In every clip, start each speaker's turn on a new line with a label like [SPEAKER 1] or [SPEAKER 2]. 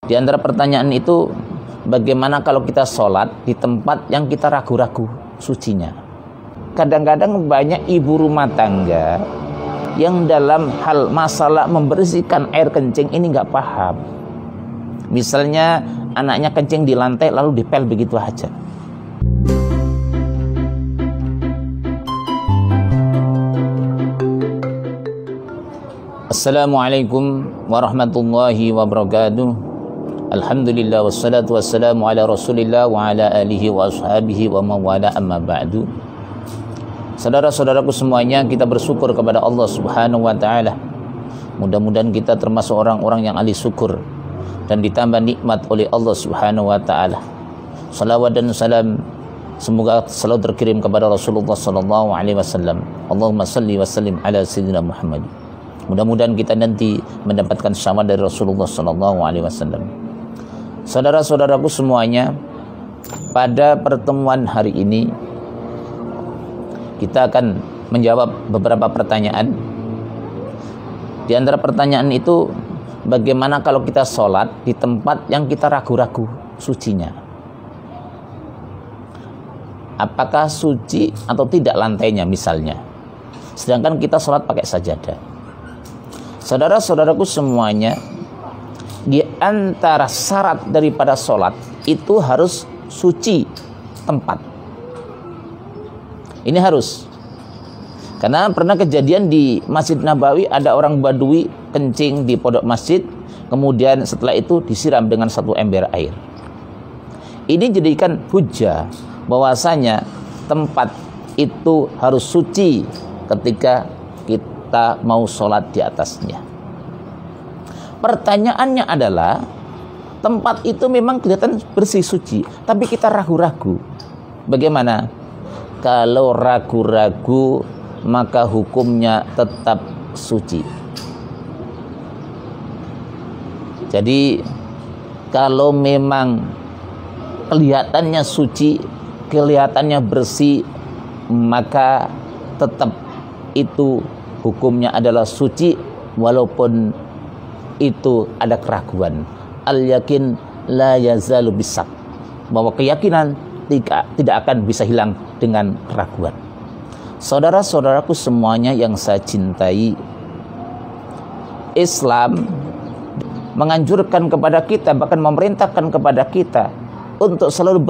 [SPEAKER 1] Di antara pertanyaan itu, bagaimana kalau kita sholat di tempat yang kita ragu-ragu sucinya? Kadang-kadang banyak ibu rumah tangga yang dalam hal masalah membersihkan air kencing ini nggak paham. Misalnya anaknya kencing di lantai lalu dipel begitu aja. Assalamualaikum warahmatullahi wabarakatuh. Alhamdulillah wassalatu wassalamu ala Rasulillah wa ala alihi wa ashabihi wa mawala amma ba'du. Saudara-saudaraku semuanya, kita bersyukur kepada Allah Subhanahu wa taala. Mudah-mudahan kita termasuk orang-orang yang ahli syukur dan ditambah nikmat oleh Allah Subhanahu wa taala. Salawat dan salam semoga selalu terkirim kepada Rasulullah sallallahu alaihi wasallam. Allahumma salli wa sallim ala sayyidina Muhammad. Mudah-mudahan kita nanti mendapatkan syafaat dari Rasulullah sallallahu alaihi wasallam. Saudara-saudaraku semuanya, pada pertemuan hari ini kita akan menjawab beberapa pertanyaan. Di antara pertanyaan itu, bagaimana kalau kita sholat di tempat yang kita ragu-ragu sucinya? Apakah suci atau tidak lantainya misalnya? Sedangkan kita sholat pakai sajadah. Saudara-saudaraku semuanya, di antara syarat daripada sholat itu harus suci tempat. Ini harus. Karena pernah kejadian di Masjid Nabawi, ada orang Badui kencing di pondok masjid, kemudian setelah itu disiram dengan satu ember air. Ini jadikan hujah bahwasanya tempat itu harus suci ketika kita mau sholat di atasnya. Pertanyaannya adalah, tempat itu memang kelihatan bersih suci, tapi kita ragu-ragu. Bagaimana? Kalau ragu-ragu, maka hukumnya tetap suci. Jadi, kalau memang kelihatannya suci, kelihatannya bersih, maka tetap itu hukumnya adalah suci, walaupun itu ada keraguan. Al-yakin la yazalu bisak, bahwa keyakinan tidak akan bisa hilang dengan keraguan. Saudara-saudaraku semuanya yang saya cintai, Islam menganjurkan kepada kita, bahkan memerintahkan kepada kita untuk selalu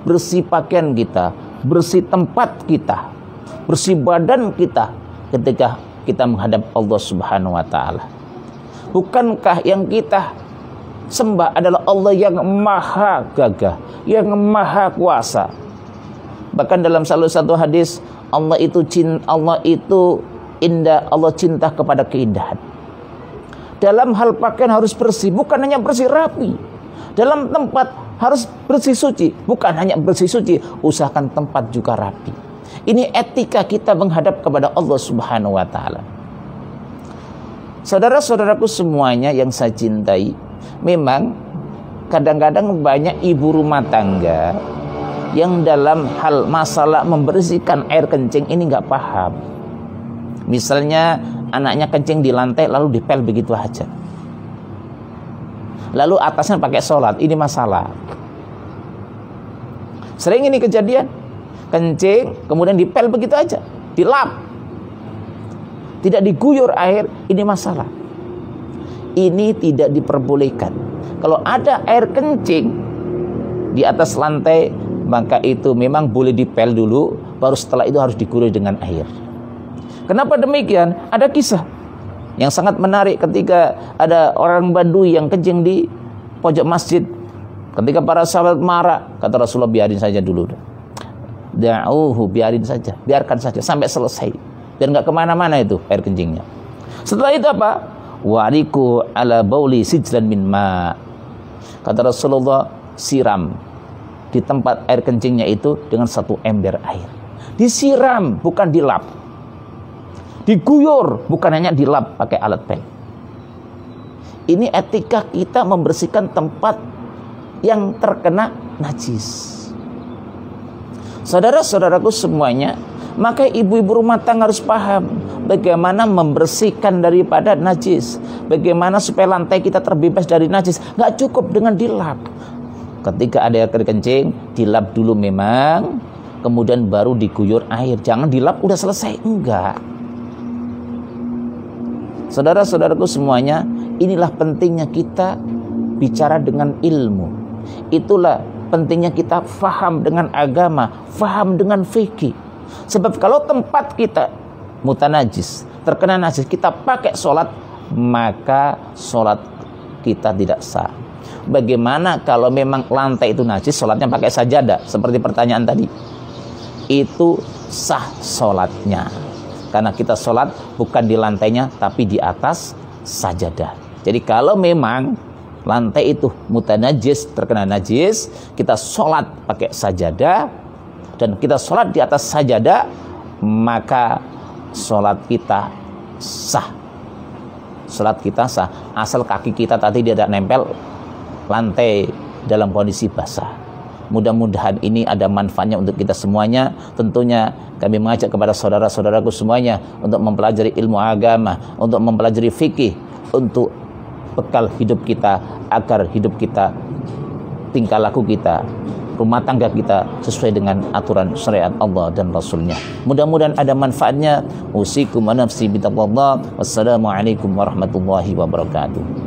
[SPEAKER 1] bersih pakaian kita, bersih tempat kita, bersih badan kita ketika kita menghadap Allah Subhanahu wa taala. Bukankah yang kita sembah adalah Allah yang maha gagah, yang maha kuasa? Bahkan dalam salah satu hadis, Allah itu indah, Allah cinta kepada keindahan. Dalam hal pakaian harus bersih, bukan hanya bersih rapi. Dalam tempat harus bersih suci, bukan hanya bersih suci, usahakan tempat juga rapi. Ini etika kita menghadap kepada Allah Subhanahu wa taala. Saudara-saudaraku semuanya yang saya cintai, memang kadang-kadang banyak ibu rumah tangga yang dalam hal masalah membersihkan air kencing ini nggak paham. Misalnya anaknya kencing di lantai lalu dipel begitu aja. Lalu atasnya pakai sholat, ini masalah. Sering ini kejadian, kencing kemudian dipel begitu aja, dilap, tidak diguyur air, ini masalah. Ini tidak diperbolehkan. Kalau ada air kencing di atas lantai, maka itu memang boleh dipel dulu, baru setelah itu harus diguyur dengan air. Kenapa demikian? Ada kisah yang sangat menarik ketika ada orang Badui yang kencing di pojok masjid. Ketika para sahabat marah, kata Rasulullah, biarin saja dulu. Da'uhu, biarin saja, biarkan saja sampai selesai, biar nggak kemana-mana itu air kencingnya. Setelah itu apa? Wariku ala bauli sijlan min ma. Kata Rasulullah, siram di tempat air kencingnya itu dengan satu ember air. Disiram, bukan dilap. Diguyur, bukan hanya dilap pakai alat pel. Ini etika kita membersihkan tempat yang terkena najis. Saudara-saudaraku semuanya, maka ibu-ibu rumah tangga harus paham bagaimana membersihkan daripada najis. Bagaimana supaya lantai kita terbebas dari najis? Nggak cukup dengan dilap. Ketika ada air kencing, dilap dulu memang, kemudian baru diguyur air. Jangan dilap udah selesai, enggak. Saudara-saudaraku semuanya, inilah pentingnya kita bicara dengan ilmu. Itulah pentingnya kita faham dengan agama, faham dengan fikih. Sebab kalau tempat kita mutanajis, terkena najis, kita pakai sholat, maka sholat kita tidak sah. Bagaimana kalau memang lantai itu najis, sholatnya pakai sajadah, seperti pertanyaan tadi? Itu sah sholatnya, karena kita sholat bukan di lantainya, tapi di atas sajadah. Jadi kalau memang lantai itu mutanajis, terkena najis, kita sholat pakai sajadah, dan kita sholat di atas sajadah, maka sholat kita sah. Sholat kita sah, asal kaki kita tadi tidak nempel lantai dalam kondisi basah. Mudah-mudahan ini ada manfaatnya untuk kita semuanya. Tentunya kami mengajak kepada saudara-saudaraku semuanya untuk mempelajari ilmu agama, untuk mempelajari fikih, untuk bekal hidup kita, agar hidup kita, tingkah laku kita, rumah tangga kita sesuai dengan aturan syariat Allah dan Rasulnya. Mudah-mudahan ada manfaatnya. Usikum wa nafsi bitaqwallah. Wassalamualaikum warahmatullahi wabarakatuh.